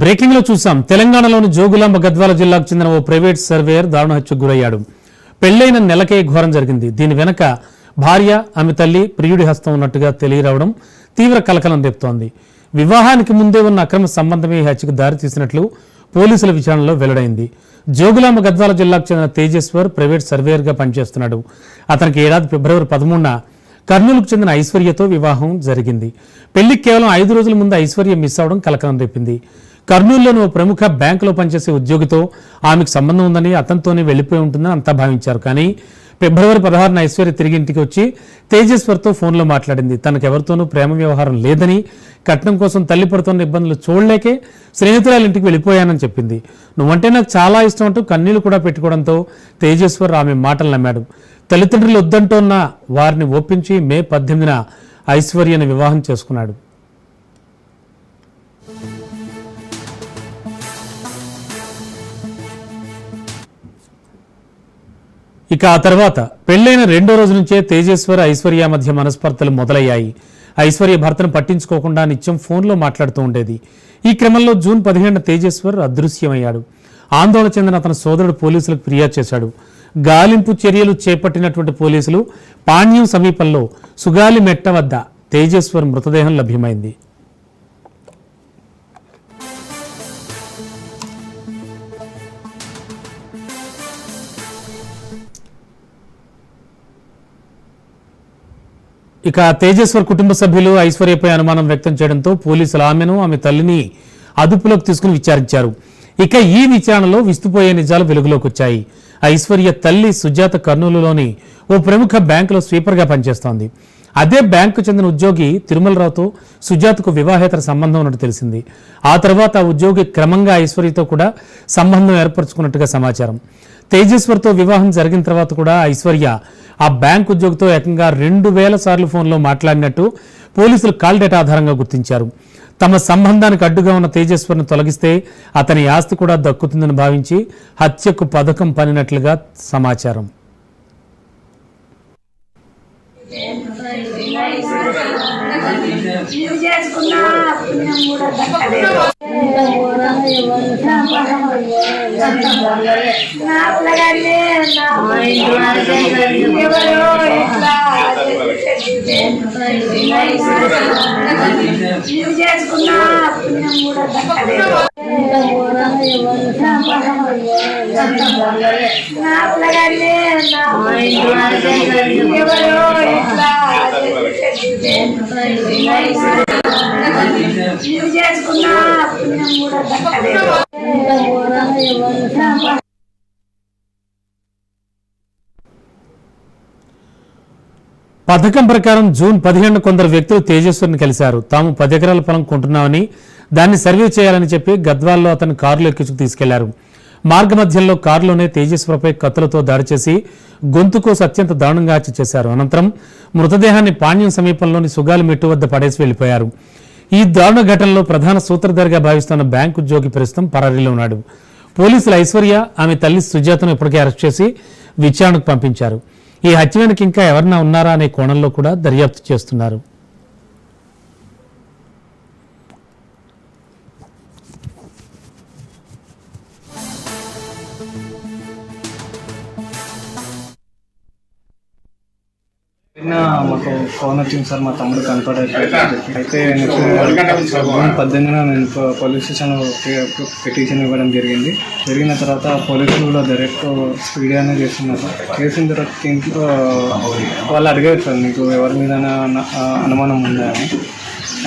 Breaking లో చూసాం. తెలంగాణలోని జోగులాంబ గద్వాల జిల్లాకు చెందిన ఓ ప్రైవేట్ సర్వేయర్ దారుణ హత్యకు గురయ్యాడు. పెళ్లైన నెలకే ఘోరం జరిగింది. దీని వెనక భార్య, ఆమె తల్లి, ప్రియుడి హస్తం ఉన్నట్టుగా తెలియరావడం తీవ్ర కలకలం రేపుతోంది. వివాహానికి ముందే ఉన్న అక్రమ సంబంధమే ఈ హత్యకు దారితీసినట్లు పోలీసుల విచారణలో వెల్లడైంది. జోగులాంబ గద్వాల జిల్లాకు చెందిన తేజేశ్వర్ ప్రైవేట్ సర్వేయర్గా పనిచేస్తున్నాడు. అతనికి ఏడాది ఫిబ్రవరి 13న కర్నూలుకు చెందిన ఐశ్వర్యతో వివాహం జరిగింది. పెళ్లికి కేవలం 5 రోజుల ముందు ఐశ్వర్య మిస్ అవడం కలకలం రేపింది. కర్నూలులోని ఓ ప్రముఖ బ్యాంకులో పనిచేసే ఉద్యోగితో ఆమెకు సంబంధం ఉందని, అతనితోనే వెళ్లిపోయి ఉంటుందని అంతా భావించారు. కానీ ఫిబ్రవరి 16న ఐశ్వర్య తిరిగి ఇంటికి వచ్చి తేజేశ్వర్తో ఫోన్లో మాట్లాడింది. తనకెవరితోనూ ప్రేమ వ్యవహారం లేదని, కట్నం కోసం తల్లి పడుతున్న ఇబ్బందులు చూడలేకే స్నేహితురాలు ఇంటికి వెళ్ళిపోయానని చెప్పింది. నువ్వంటే నాకు చాలా ఇష్టం అంటూ కన్నీళ్లు కూడా పెట్టుకోవడంతో తేజేశ్వర్ ఆమె మాటలు నమ్మాడు. తల్లిదండ్రులు వద్దంటోన్న వారిని ఒప్పించి మే 18న ఐశ్వర్యను వివాహం చేసుకున్నాడు. ఇక ఆ తర్వాత పెళ్లైన 2వ రోజు నుంచే తేజేశ్వర్, ఐశ్వర్య మధ్య మనస్పర్ధలు మొదలయ్యాయి. ఐశ్వర్య భర్తను పట్టించుకోకుండా నిత్యం ఫోన్లో మాట్లాడుతూ ఉండేది. ఈ క్రమంలో జూన్ 15న తేజేశ్వర్ అదృశ్యమయ్యాడు. ఆందోళన చెందిన అతని సోదరుడు పోలీసులకు ఫిర్యాదు చేశాడు. గాలింపు చర్యలు చేపట్టినటువంటి పోలీసులు పాణ్యం సమీపంలో సుగాలి మెట్ట వద్ద తేజేశ్వర్ మృతదేహం లభ్యమైంది. ఇక తేజేశ్వర్ కుటుంబ సభ్యులు ఐశ్వర్యపై అనుమానం వ్యక్తం చేయడంతో పోలీసులు ఆమెను, ఆమె తల్లిని అదుపులోకి తీసుకుని విచారించారు. ఇక ఈ విచారణలో విస్తుపోయే నిజాలు వెలుగులోకి వచ్చాయి. ఐశ్వర్య తల్లి సుజాత కర్నూలులోని ఓ ప్రముఖ బ్యాంకులో స్వీపర్గా పనిచేస్తోంది. అదే బ్యాంకు చెందిన ఉద్యోగి తిరుమలరావుతో సుజాతకు వివాహేతర సంబంధం ఉన్నట్టు తెలిసింది. ఆ తర్వాత ఆ ఉద్యోగి క్రమంగా ఐశ్వర్యతో కూడా సంబంధం ఏర్పరచుకున్నట్టుగా సమాచారం. తేజేశ్వర్తో వివాహం జరిగిన తర్వాత కూడా ఐశ్వర్య ఆ బ్యాంక్ ఉద్యోగితో ఏకంగా 2000 సార్లు ఫోన్లో మాట్లాడినట్టు పోలీసులు కాల్ డేటా ఆధారంగా గుర్తించారు. తమ సంబంధానికి అడ్డుగా ఉన్న తేజేశ్వర్ను తొలగిస్తే అతని ఆస్తి కూడా దక్కుతుందని భావించి హత్యకు పథకం పన్నినట్లుగా సమాచారం. పథకం ప్రకారం జూన్ 15న కొందరు వ్యక్తులు తేజేశ్వర్ని కలిశారు. తాము 10 ఎకరాల పొలం కొంటున్నామని, దాన్ని సర్వే చేయాలని చెప్పి గద్వాల్లో అతను కారులో ఎక్కించుకు తీసుకెళ్లారు. మార్గమధ్యంలో కారులోనే తేజేశ్వర్పై కత్తులతో దాడి చేసి గొంతుకోసి అత్యంత దారుణంగా హత్య చేశారు. అనంతరం మృతదేహాన్ని పాణ్యం సమీపంలోని సుగాలి మెట్టు వద్ద పడేసి వెళ్లిపోయారు. ఈ దారుణ ఘటనలో ప్రధాన సూత్రధారిగా భావిస్తున్న బ్యాంకు ఉద్యోగి ప్రస్తుతం పరారీలో ఉన్నాడు. పోలీసులు ఐశ్వర్య, ఆమె తల్లి సుజాతను ఇప్పటికే అరెస్ట్ చేసి విచారణకు పంపించారు. ఈ హత్య వెనుక ఇంకా ఎవరన్నా ఉన్నారా అనే కోణంలో కూడా దర్యాప్తు చేస్తున్నారు. మాకు ఫోన్ వచ్చింది సార్, మా తమ్ముడు కనపడట్లేదు. అయితే జూన్ 18న నేను పోలీస్ స్టేషన్లో పిటిషన్ ఇవ్వడం జరిగిన తర్వాత పోలీసులు కూడా డైరెక్ట్ స్పీడ్గానే చేస్తున్నారు. చేసిన తర్వాత ఇంట్లో వాళ్ళు అడిగారు సార్, నీకు ఎవరి మీద అనుమానం ఉందా అని.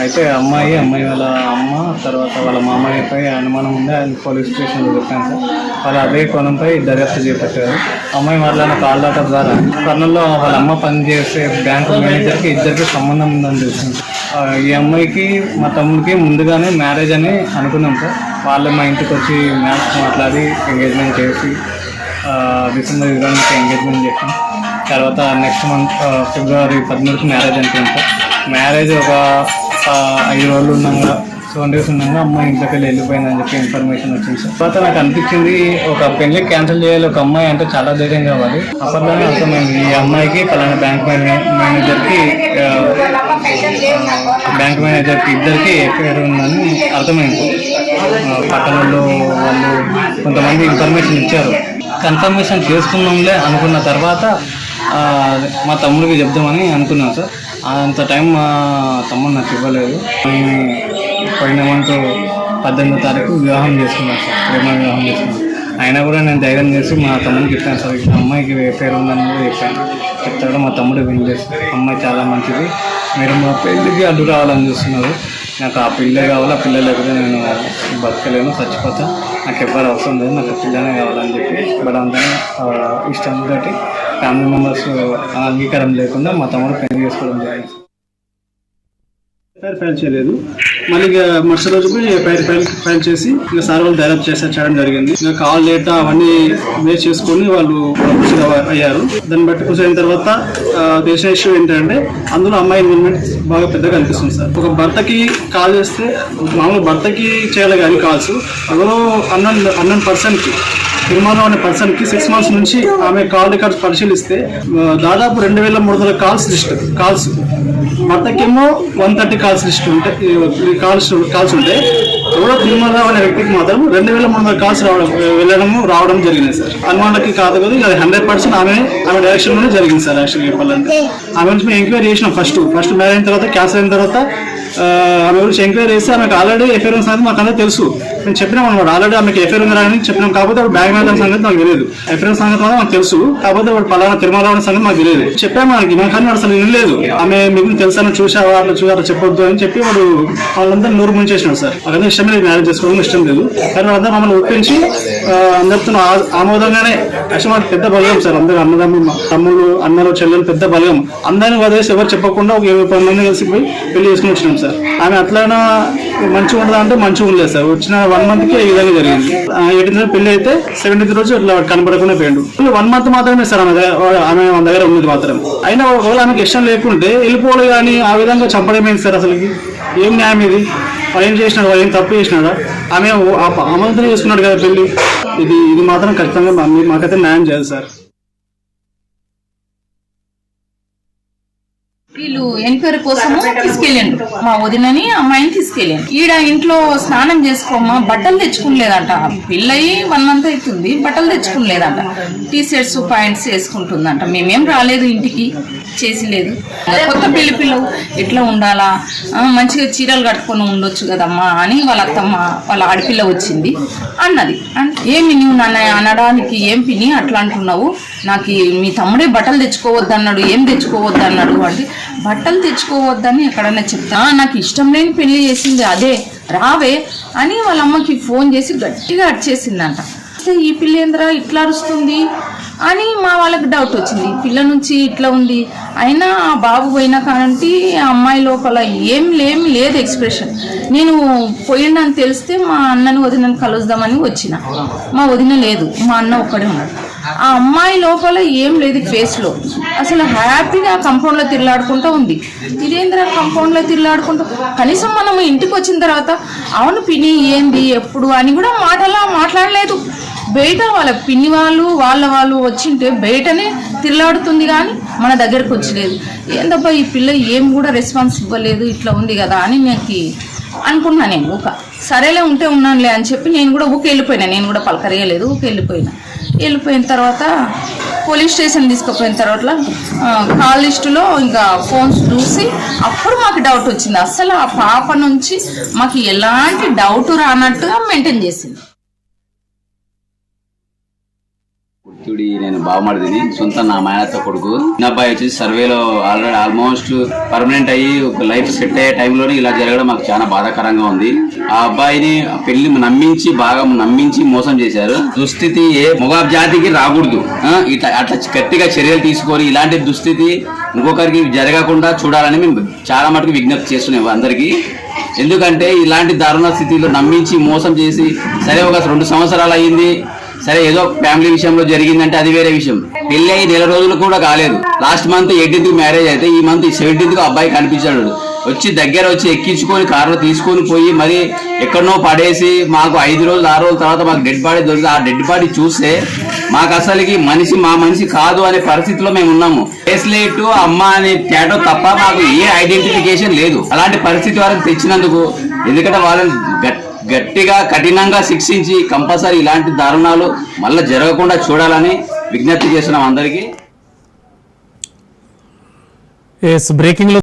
అయితే అమ్మాయి వాళ్ళ అమ్మ, తర్వాత వాళ్ళ మామయ్యపై అనుమానం ఉండే ఆయన పోలీస్ స్టేషన్లో చెప్పాను సార్. వాళ్ళు అదే కోణంపై దర్యాప్తు చేపట్టారు. అమ్మాయి వాళ్ళ కాల్ డాటా ద్వారా కర్నూలులో వాళ్ళ అమ్మ పనిచేసే బ్యాంకు మేనేజర్కి ఇద్దరికి సంబంధం ఉందని తెలిసింది. ఈ అమ్మాయికి మా తమ్ముడికి ముందుగానే మ్యారేజ్ అని అనుకున్నాం సార్. వాళ్ళు మా ఇంటికి వచ్చి మాట్లాడి ఎంగేజ్మెంట్ చేసి డిసెంబర్ 20కి ఎంగేజ్మెంట్ చేసాం. తర్వాత నెక్స్ట్ మంత్ ఫిబ్రవరి 13కి మ్యారేజ్ అనుకున్నాం సార్. మ్యారేజ్ ఒక 5 రోజులు ఉన్నాక 7 days ఉన్నాక అమ్మాయి ఇంట్లోకి వెళ్ళిపోయిందని చెప్పి ఇన్ఫర్మేషన్ వచ్చింది సార్. తర్వాత నాకు అనిపించింది ఒక పెళ్లి క్యాన్సిల్ చేయాలి ఒక అమ్మాయి అంటే చాలా ధైర్యం కావాలి. అప్పట్లోనే అర్థమైంది ఈ అమ్మాయికి పలానా బ్యాంక్ మేనేజర్కి ఇద్దరికి ఎఫ్ఐఆర్ ఉందని అర్థమైంది. పట్టణంలో వాళ్ళు కొంతమంది ఇన్ఫర్మేషన్ ఇచ్చారు. కన్ఫర్మేషన్ చేసుకున్నాంలే అనుకున్న తర్వాత మా తమ్ముడికి చెప్దామని అనుకున్నాను సార్. అంత టైం మా తమ్ముడు నాకు ఇవ్వలేదు. పోయిన మంత్ 18వ తారీఖు వివాహం చేసుకున్నాను సార్, ప్రేమ వివాహం చేసుకున్నాను. అయినా కూడా నేను ధైర్యం చేసి మా తమ్ముడికి చెప్పాను సార్, ఇట్లా అమ్మాయికి పేరు ఉందని కూడా చెప్పాను. చెప్తాడు మా తమ్ముడు వినలేదు. అమ్మాయి చాలా మంచిది, మీరు మా పెళ్ళికి అడ్డు రావాలని చూస్తున్నారు. నాకు ఆ పిల్లే కావాలి, ఆ పిల్ల లేకపోతే నేను బతకలేను, చచ్చిపోతా, నాకు ఎవ్వరు అవసరం లేదు, నాకు పిల్లనే కావాలని చెప్పి బలవంతంగా ఇష్టంతో ఫ్యామిలీ మెంబర్స్ అంగీకారం లేకుండా మా తమ్ముడు పెళ్లి చేసుకోవడం జరిగింది. ఎఫ్ఐఆర్ ఫైల్ చేయలేదు. మళ్ళీ ఇక మరుసటి రోజు ఎఫ్ఐఆర్ ఫైల్ చేసి ఇంకా సార్ వాళ్ళు డైరెక్ట్ చేయడం జరిగింది. ఇంకా కాల్ డేటా అవన్నీ బేస్ చేసుకొని వాళ్ళు ప్రొసీడ్ అయ్యారు. దాన్ని బట్టి ప్రొసీడ్ అయిన తర్వాత తెలిసిన ఇష్యూ ఏంటంటే అందులో అమ్మాయి ఇన్వాల్వ్మెంట్ బాగా పెద్దగా అనిపిస్తుంది సార్. ఒక భర్తకి కాల్ చేస్తే మామూలు భర్తకి చేయాలి కానీ కాల్స్ ఎవరో అన్నోన్ పర్సన్కి తిరుమల అనే పర్సన్కి 6 months నుంచి ఆమె కాల్ రికార్డ్స్ పరిశీలిస్తే దాదాపు 2300 కాల్స్ భర్తకేమో 130 కాల్స్ లిస్ట్ ఉంటాయి, కాల్స్ ఉంటాయి. ఎవరో తిరుమల అనే వ్యక్తికి మాత్రం 2300 కాల్స్ రావడం జరిగింది సార్. అనుమానకి కాదు కదా, అది 100% ఆమె డైరెక్షన్ లోనే జరిగింది సార్. యాక్చువల్గా చెప్పాలంటే ఆమె నుంచి మేము ఎంక్వైరీ చేసినాం. ఫస్ట్ మ్యారేజ్ అయిన తర్వాత క్యాన్సర్ అయిన తర్వాత ఆమె గురించి ఎంక్వైరీ చేస్తే ఆమెకు ఆల్రెడీ ఎఫ్ఐఆర్ ఉన్న సంగతి మాకు అందరూ తెలుసు. మేము చెప్పినాం అనమాట, ఆల్రెడీ ఆమెకి ఎఫ్ఐఆర్ ఉందని చెప్పినాం. కాకపోతే వాడు బ్యాంక్ మేనేజర్ సంగతి మాకు తెలియదు, ఎఫ్ఐఆర్ సంగతి మాత్రం మాకు తెలుసు. కాకపోతే వాడు పలానా తిరుమల అనే సంగతి మాకు తెలియదు. చెప్పాము మనకి, మన కానీ అసలు వినలేదు. ఆమె మీకు తెలుసా చూసావా అట్లా చెప్పొద్దు అని చెప్పి వాడు వాళ్ళందరూ నోరు ముంచేసినాడు సార్. వాళ్ళందరూ ఇష్టం లేదు, మ్యారేజ్ చేసుకోవడం ఇష్టం లేదు. కానీ వాళ్ళందరూ మమ్మల్ని ఒప్పించి అందరితో ఆమోదంగానే యాక్చువల్ పెద్ద బలగం సార్. అందరూ అన్నదమ్ములు, తమ్ముళ్ళు, అన్నలు, చెల్లెలు పెద్ద బలగం. అందరిని వదిలేసి ఎవరు చెప్పకుండా ఒక 20 మంది కలిసి పోయి పెళ్లి చేసుకుని వచ్చినాం సార్. ఆమె అట్లయినా మంచిగా ఉండదా అంటే మంచిగా ఉండలేదు సార్. వచ్చిన 1 month ఈ విధంగా జరిగింది. 18th పెళ్లి అయితే 17th రోజు ఇట్లా కనపడకుండా పోయిండు. 1 month మాత్రమే సార్ ఆమె మన దగ్గర ఉన్నది మాత్రం. అయినా ఒకవేళ ఆమెకి ఇష్టం లేకుంటే వెళ్ళిపోవాలి, కానీ ఆ విధంగా చంపడమేంటి సార్? అసలుకి ఏం న్యాయం ఇది? వాళ్ళు ఏం చేసినాడు, వాళ్ళు ఏం తప్పు చేసినాడా? ఆమె ఆమంత్రం చేసుకున్నాడు కదా పెళ్లి. ఇది మాత్రం ఖచ్చితంగా మాకైతే న్యాయం చేయాలి సార్. వీళ్ళు ఎంక్వైరీ కోసము తీసుకెళ్ళండు, మా వదినని అమ్మాయిని తీసుకెళ్ళండు. ఈడ ఇంట్లో స్నానం చేసుకోమా, బట్టలు తెచ్చుకోలేదంట. పెళ్ళయి 1 month అవుతుంది, బట్టలు తెచ్చుకోలేదంట. T shirts pants వేసుకుంటుందంట. మేమేం రాలేదు ఇంటికి, చేసి లేదు. కొత్త పెళ్లి పిల్లలు ఎట్లా ఉండాలా, మంచిగా చీరలు కట్టుకొని ఉండొచ్చు కదమ్మా అని వాళ్ళ అత్తమ్మ వాళ్ళ ఆడపిల్ల వచ్చింది అన్నది. ఏమి నువ్వు నన్ను అనడానికి ఏం పిని అట్లా అంటున్నావు, నాకు మీ తమ్ముడే బట్టలు తెచ్చుకోవద్దన్నాడు, ఏం తెచ్చుకోవద్దన్నాడు అంటే, బట్టలు తెచ్చుకోవద్దని ఎక్కడన్నా చెప్తా, నాకు ఇష్టం లేని పెళ్లి చేసింది అదే, రావే అని వాళ్ళ అమ్మకి ఫోన్ చేసి గట్టిగా అడిచేసిందంట. ఈ పిల్ల ఏంద్రా ఇట్లా అరుస్తుంది అని మా వాళ్ళకి డౌట్ వచ్చింది. ఈ పిల్ల నుంచి ఇట్లా ఉంది. అయినా ఆ బాబు పోయినా కానంటే ఆ అమ్మాయి లోపల ఏం లేదు ఎక్స్ప్రెషన్. నేను పోయిందని తెలిస్తే మా అన్నని వదినని కలుద్దామని వచ్చిన. మా వదిన లేదు, మా అన్న ఒక్కడే ఉన్నాడు. ఆ అమ్మాయి లోపల ఏం లేదు ఫేస్లో. అసలు హ్యాపీగా కంపౌండ్లో తిరలాడుకుంటూ ఉంది. ఇదేంద్ర కంపౌండ్లో తిరలాడుకుంటూ, కనీసం మనం ఇంటికి వచ్చిన తర్వాత అవును పిన్ని ఏంది ఎప్పుడు అని కూడా మాట్లాడలేదు. బయట వాళ్ళ పిన్ని వాళ్ళు వచ్చింటే బయటనే తిరలాడుతుంది, కానీ మన దగ్గరకు వచ్చలేదు. ఏందబ్బా ఈ పిల్ల ఏం కూడా రెస్పాన్స్ ఇవ్వలేదు, ఇట్లా ఉంది కదా అని నాకు అనుకున్నా. నేను సరేలే ఉంటే ఉన్నానులే అని చెప్పి నేను కూడా వెళ్ళిపోయినా. నేను కూడా పలకరియలేదు, వెళ్ళిపోయిన తర్వాత పోలీస్ స్టేషన్ తీసుకుపోయిన తర్వాత కాల్ లిస్టులో ఇంకా ఫోన్స్ చూసి అప్పుడు మాకు డౌట్ వచ్చింది. అసలు ఆ పాప నుంచి మాకు ఎలాంటి డౌట్ రానట్టుగా మెయింటైన్ చేసింది. నేను బావమడిదిని, సొంత నా మేనత్త కొడుకు. చిన్న అబ్బాయి వచ్చేసి సర్వేలో ఆల్మోస్ట్ పర్మనెంట్ అయ్యి ఒక లైఫ్ సెట్ అయ్యే టైంలోనే ఇలా జరగడం మాకు చాలా బాధాకరంగా ఉంది. ఆ అబ్బాయిని పెళ్లి నమ్మించి మోసం చేశారు. దుస్థితి ఏ మొగ జాతికి రాకూడదు. అట్లా గట్టిగా చర్యలు తీసుకొని ఇలాంటి దుస్థితి ఇంకొకరికి జరగకుండా చూడాలని మేము చాలా మటుకు విజ్ఞప్తి చేస్తున్నాం అందరికీ. ఎందుకంటే ఇలాంటి దారుణ స్థితిలో నమ్మించి మోసం చేసి, సరే ఒక 2 సంవత్సరాలు అయ్యింది, సరే ఏదో ఫ్యామిలీ విషయంలో జరిగిందంటే అది వేరే విషయం. పెళ్లి అయ్యి 1 నెల రోజులు కూడా కాలేదు. లాస్ట్ మంత్ 18th మ్యారేజ్ అయితే ఈ మంత్ 17th అబ్బాయి కనిపించాడు. వచ్చి దగ్గర వచ్చి ఎక్కించుకొని కారులో తీసుకొని పోయి మరి ఎక్కడనో పడేసి మాకు 5 రోజులు 6 రోజుల తర్వాత మాకు డెడ్ బాడీ దొరికి ఆ డెడ్ బాడీ చూస్తే మాకు అసలుకి మా మనిషి కాదు అనే పరిస్థితిలో మేము ఉన్నాము. బ్రేస్లెట్ అమ్మ అనే ట్యాటో తప్ప మాకు ఏ ఐడెంటిఫికేషన్ లేదు. అలాంటి పరిస్థితి వారికి తెచ్చినందుకు ఎందుకంటే వాళ్ళని గట్టిగా కఠినంగా శిక్షించి కంపల్సరీ ఇలాంటి దారుణాలు మళ్ళీ జరగకుండా చూడాలని విజ్ఞప్తి చేస్తున్నాం అందరికీ. బ్రేకింగ్ లో